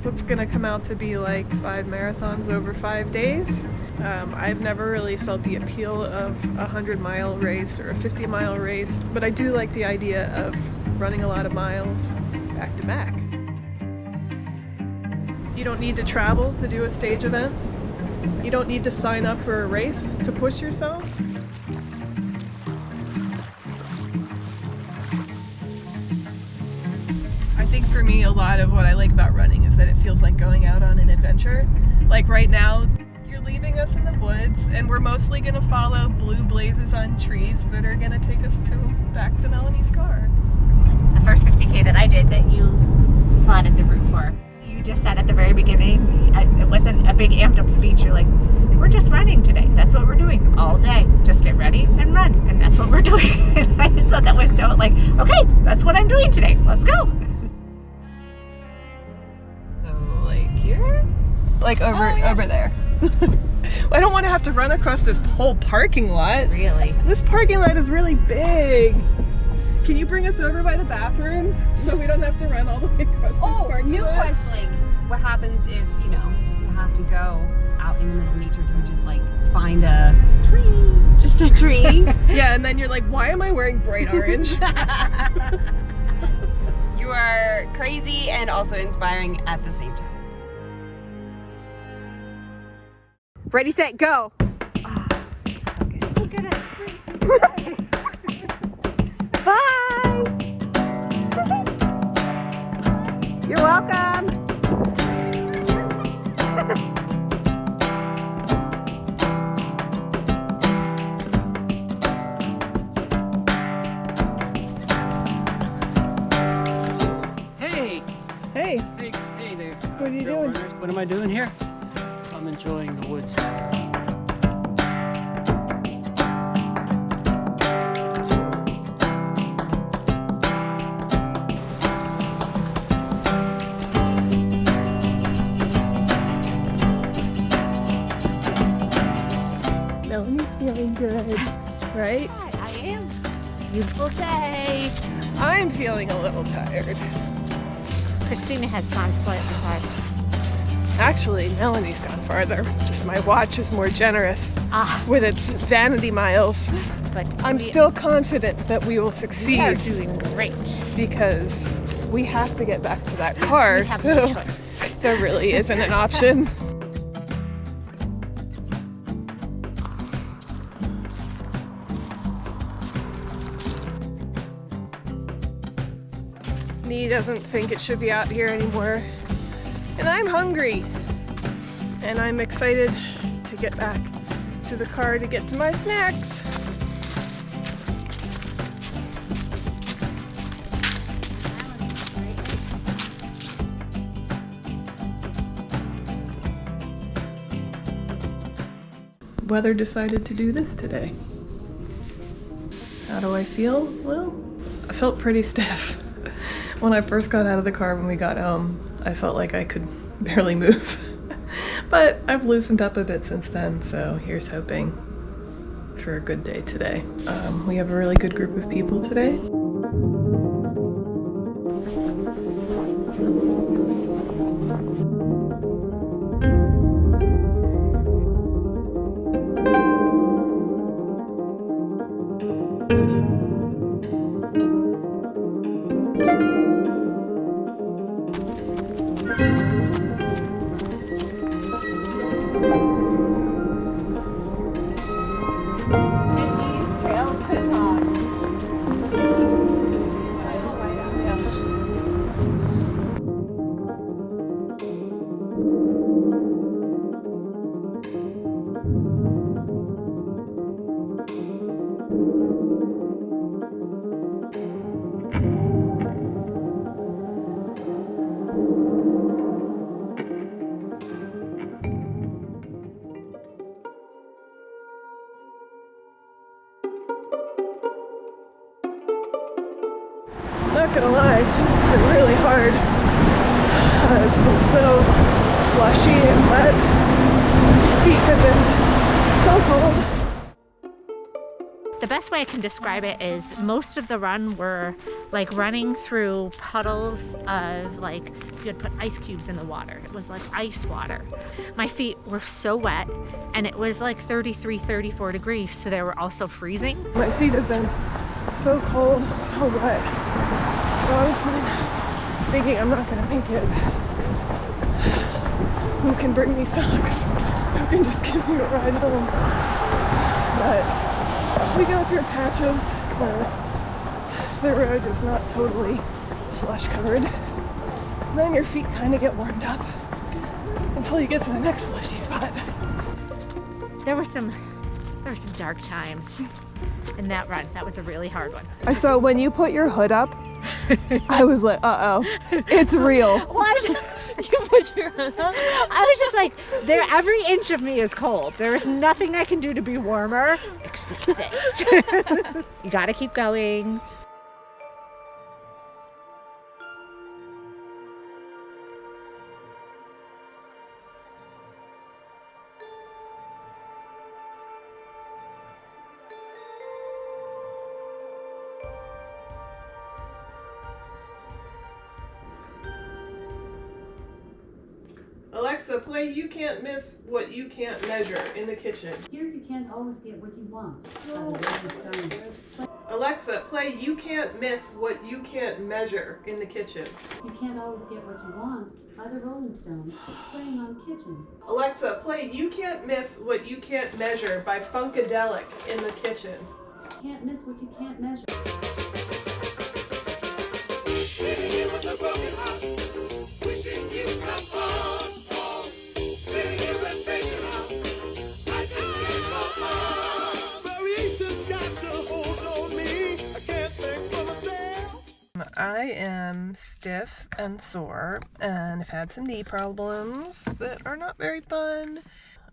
what's gonna come out to be like 5 marathons over 5 days. I've never really felt the appeal of a 100-mile race or a 50-mile race, but I do like the idea of running a lot of miles back to back. You don't need to travel to do a stage event. You don't need to sign up for a race to push yourself. I think for me, a lot of what I like about running is that it feels like going out on an adventure. Like right now, you're leaving us in the woods and we're mostly gonna follow blue blazes on trees that are gonna take us back to Melanie's car. The first 50K that I did that you plotted the route for. You just said at the very beginning, it wasn't a big amped up speech. You're like, we're just running today. That's what we're doing all day. Just get ready and run. And that's what we're doing. And I just thought that was so like, okay, that's what I'm doing today. Let's go. So like here? Like over there. I don't want to have to run across this whole parking lot. Really? This parking lot is really big. Can you bring us over by the bathroom so we don't have to run all the way across this parking lot? New question. Like, what happens if, you know, you have to go out in the middle of nature to just like find a tree? Just a tree? Yeah, and then you're like, why am I wearing bright orange? You are crazy and also inspiring at the same time. Ready, set, go! Look at us. Bye! You're welcome! Hey! Hey, Hey there. What are you trail doing? runners. What am I doing here? I'm enjoying the woods. Melanie's feeling good, right? I am. Beautiful day. I'm feeling a little tired. Christina has gone slightly farther. Actually, Melanie's gone farther. It's just my watch is more generous With its vanity miles. but I'm still confident that we will we are succeed doing great. because we have to get back to that car, We have so no choice. there really isn't an option. Nee doesn't think it should be out here anymore. And I'm hungry. And I'm excited to get back to the car to get to my snacks. Weather decided to do this today. How do I feel? Well, I felt pretty stiff. When I first got out of the car when we got home, I felt like I could barely move. But I've loosened up a bit since then, so here's hoping for a good day today. We have a really good group of people today. Not gonna lie, this has been really hard. It's been so slushy and wet. Feet have been so cold. The best way I can describe it is most of the run were like running through puddles of like if you had put ice cubes in the water. It was like ice water. My feet were so wet and it was like 33, 34 degrees, so they were also freezing. My feet have been so cold, so wet. So I was thinking I'm not gonna make it. Who can bring me socks? Who can just give me a ride home? But we go through patches where the road is not totally slush covered. And then your feet kind of get warmed up until you get to the next slushy spot. There were some dark times in that run. That was a really hard one. I saw when you put your hood up, I was like, uh-oh, it's real. You put your hood up? I was just like, every inch of me is cold. There is nothing I can do to be warmer except this. You gotta keep going. Alexa, play You Can't Miss What You Can't Measure in the kitchen. Here's You Can't Always Get What You Want by the Rolling Stones. Alexa, play You Can't Miss What You Can't Measure in the kitchen. You Can't Always Get What You Want by the Rolling Stones, playing on Kitchen. Alexa, play You Can't Miss What You Can't Measure by Funkadelic in the kitchen. You can't miss what you can't measure. I am stiff and sore and have had some knee problems that are not very fun.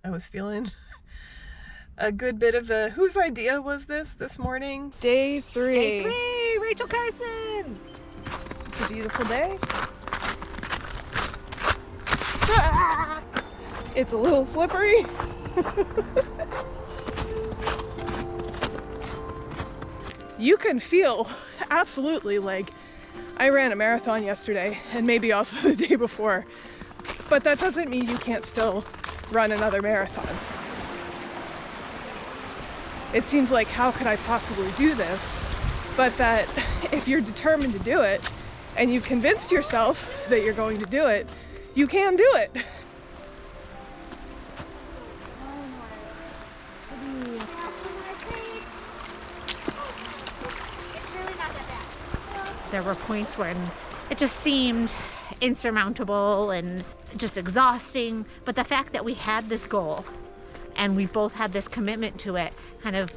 I was feeling a good bit of the, whose idea was this morning? Day 3. Day 3, Rachel Carson. It's a beautiful day. It's a little slippery. You can feel absolutely like I ran a marathon yesterday and maybe also the day before, but that doesn't mean you can't still run another marathon. It seems like, how could I possibly do this? But that if you're determined to do it and you've convinced yourself that you're going to do it, you can do it. There were points when it just seemed insurmountable and just exhausting, but the fact that we had this goal and we both had this commitment to it kind of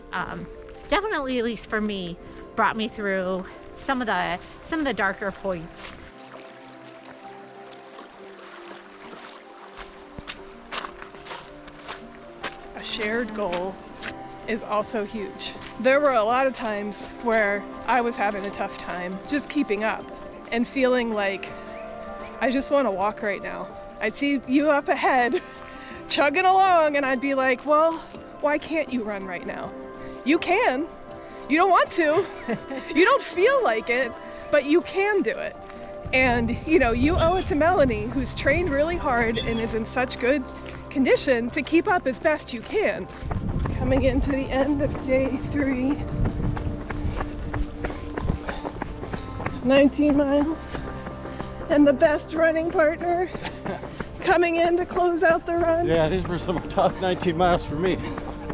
definitely, at least for me, brought me through some of the darker points. A shared goal is also huge. There were a lot of times where I was having a tough time just keeping up and feeling like I just want to walk right now. I'd see you up ahead chugging along and I'd be like, well, why can't you run right now? You can. You don't want to. You don't feel like it, but you can do it. And you know, you owe it to Melanie, who's trained really hard and is in such good condition to keep up as best you can. Coming into the end of day 3, 19 miles, and the best running partner coming in to close out the run. Yeah, these were some tough 19 miles for me,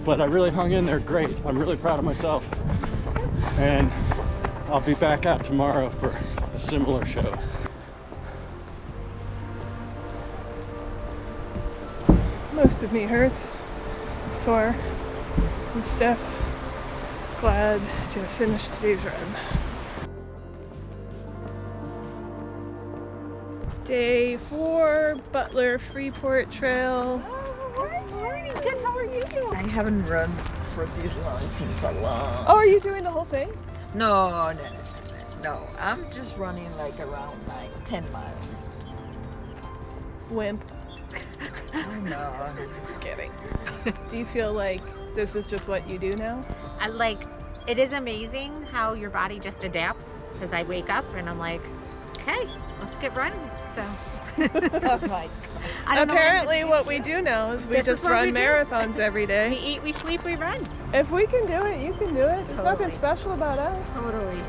but I really hung in there great. I'm really proud of myself, and I'll be back out tomorrow for a similar show. Most of me hurts, sore. I'm stiff, glad to have finished today's run. Day 4, Butler Freeport Trail. Oh, morning. Good. How are you doing? I haven't run for this long since a long. Oh, are you doing the whole thing? No. I'm just running like around 10 miles. Wimp. Oh no, Just kidding. Do you feel like this is just what you do now? it is amazing how your body just adapts, because I wake up and I'm like, okay, let's get running. So Oh my I don't know Apparently what we do now is we This is just what run we do. marathons every we day. eat, we sleep, we run. If we can do it, you can do it. There's nothing Totally. special about us. Totally.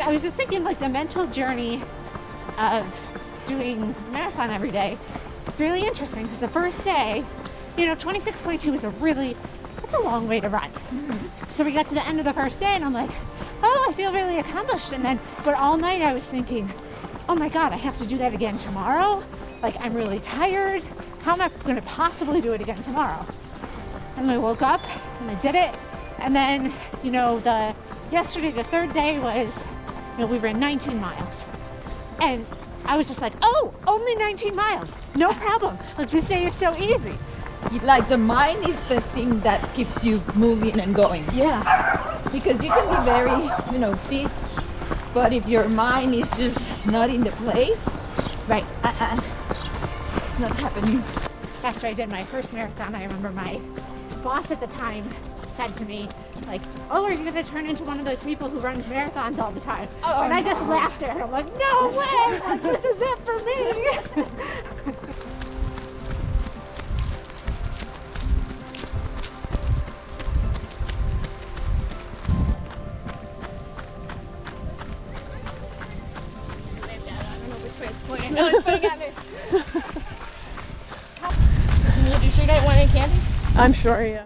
I was just thinking, like, the mental journey of doing marathon every day. It's really interesting because the first day, 26.2 is that's a long way to run. So we got to the end of the first day and I'm like, oh, I feel really accomplished. But all night I was thinking, oh my God, I have to do that again tomorrow. Like, I'm really tired. How am I going to possibly do it again tomorrow? And I woke up and I did it. And then, yesterday, the third day was, we ran 19 miles. And I was just like, oh, only 19 miles. No problem. Like, this day is so easy. Like the mind is the thing that keeps you moving and going. Yeah. Because you can be very, fit, but if your mind is just not in the place, Right. it's not happening. After I did my first marathon, I remember my boss at the time said to me, like, oh, are you going to turn into one of those people who runs marathons all the time? Oh, and I just laughed at her. I'm like, no way! Like, this is it for me! No, it's pointing at me. You sure you don't want any candy? I'm sure, yeah.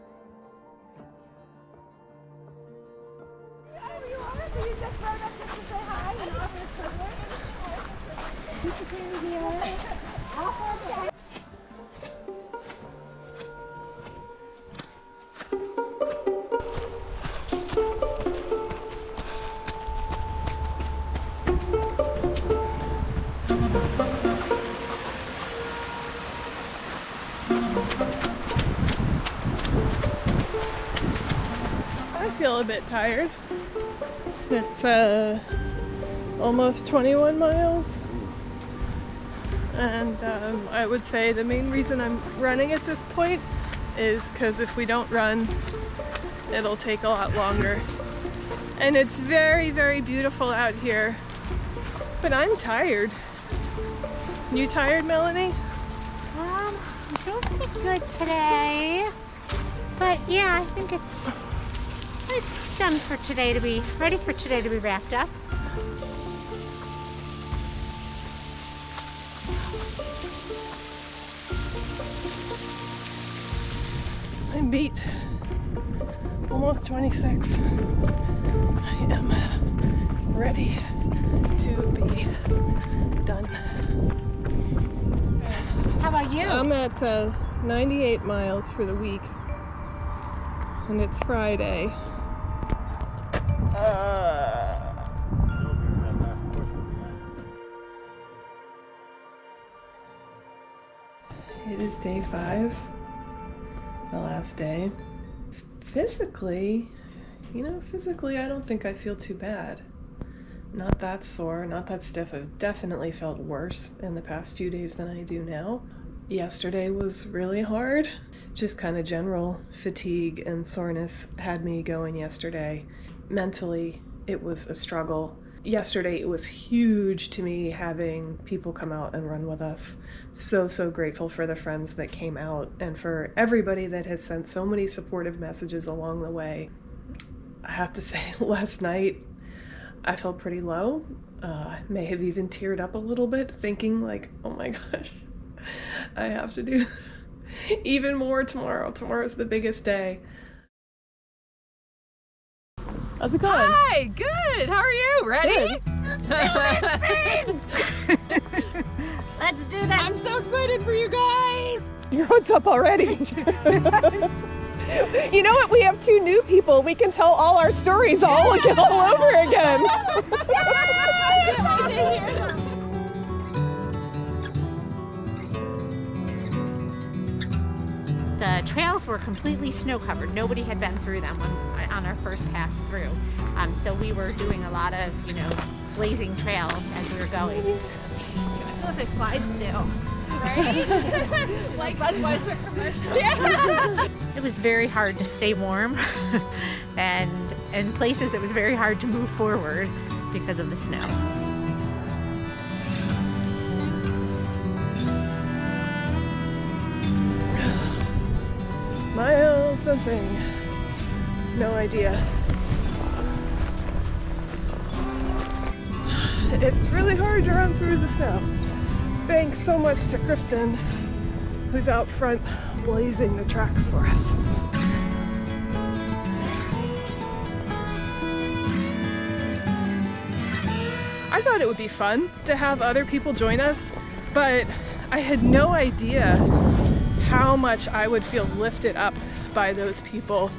I feel a bit tired. It's almost 21 miles. And I would say the main reason I'm running at this point is because if we don't run, it'll take a lot longer. And it's very, very beautiful out here. But I'm tired. You tired, Melanie? I'm doing pretty good today. But yeah, I think it's done for today, ready for today to be wrapped up. I beat almost 26. I am ready to be done. How about you? I'm at 98 miles for the week, and it's Friday. It is day 5, the last day. Physically, I don't think I feel too bad. Not that sore, not that stiff. I've definitely felt worse in the past few days than I do now. Yesterday was really hard. Just kind of general fatigue and soreness had me going yesterday. Mentally, it was a struggle. Yesterday, it was huge to me having people come out and run with us. So grateful for the friends that came out and for everybody that has sent so many supportive messages along the way. I have to say, last night, I felt pretty low. May have even teared up a little bit, thinking like, oh my gosh, I have to do even more tomorrow. Tomorrow's the biggest day. How's it going? Hi, good. How are you? Ready? Let's do this. I'm so excited for you guys. Your hood's up already. You know what? We have 2 new people. We can tell all our stories all over again. The trails were completely snow covered. Nobody had been through them on our first pass through. So we were doing a lot of, blazing trails as we were going. I feel like Clydesdale. Right? Like Budweiser commercial. Yeah. It was very hard to stay warm, and in places it was very hard to move forward because of the snow. Mile something. No idea. It's really hard to run through the snow. Thanks so much to Kristen, who's out front blazing the tracks for us. I thought it would be fun to have other people join us, but I had no idea how much I would feel lifted up by those people.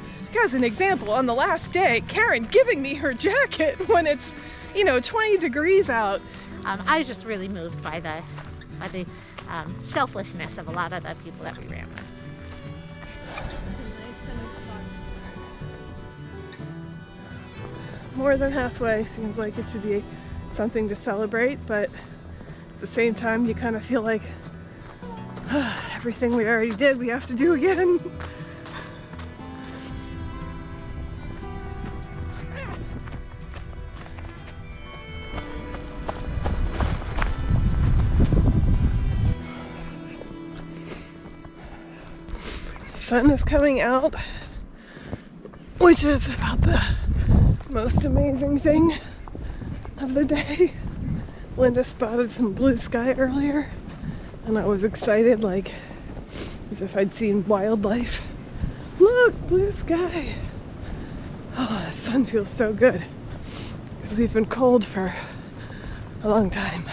As an example, on the last day, Karen giving me her jacket when it's, 20 degrees out. I was just really moved by the selflessness of a lot of the people that we ran with. More than halfway seems like it should be something to celebrate, but at the same time you kind of feel like everything we already did we have to do again. Sun is coming out, which is about the most amazing thing of the day. Linda spotted some blue sky earlier, and I was excited, like as if I'd seen wildlife. Look, blue sky. Oh, the sun feels so good because we've been cold for a long time.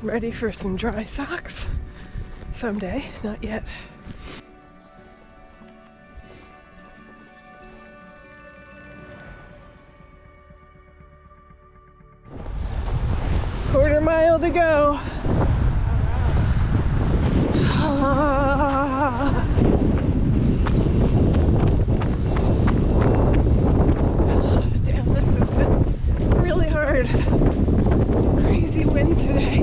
Ready for some dry socks someday, not yet. Quarter mile to go. Damn, this has been really hard. Crazy wind today.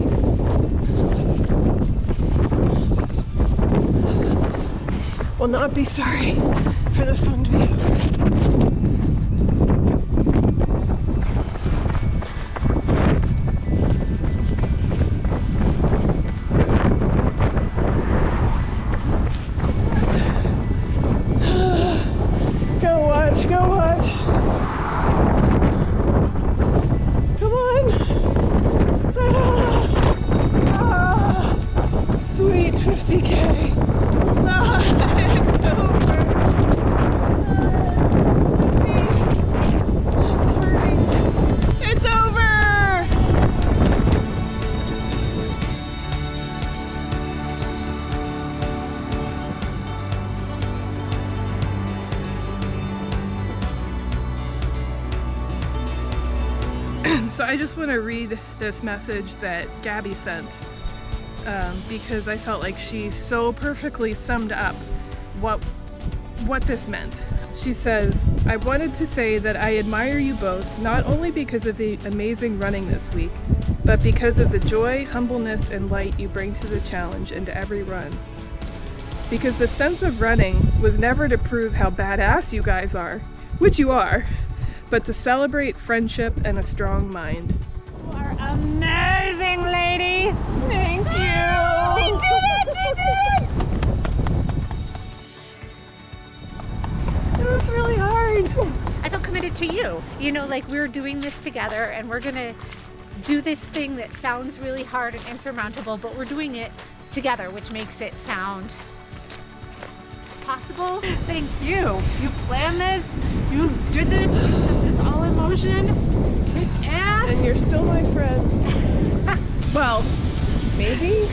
Will not be sorry for this one to be over. Go watch. Come on. Sweet 50K. It's over. It's hurting. It's over. So I just want to read this message that Gabby sent because I felt like she so perfectly summed up what this meant. She says, I wanted to say that I admire you both, not only because of the amazing running this week, but because of the joy, humbleness, and light you bring to the challenge and to every run. Because the sense of running was never to prove how badass you guys are, which you are, but to celebrate friendship and a strong mind. You are amazing, lady! Thank you! We did it! We did it! It was really hard. I feel committed to you. Like we're doing this together and we're gonna do this thing that sounds really hard and insurmountable, but we're doing it together, which makes it sound possible. Thank you. You planned this. You did this. You set this all in motion. Kick ass. And you're still my friend. Well, maybe?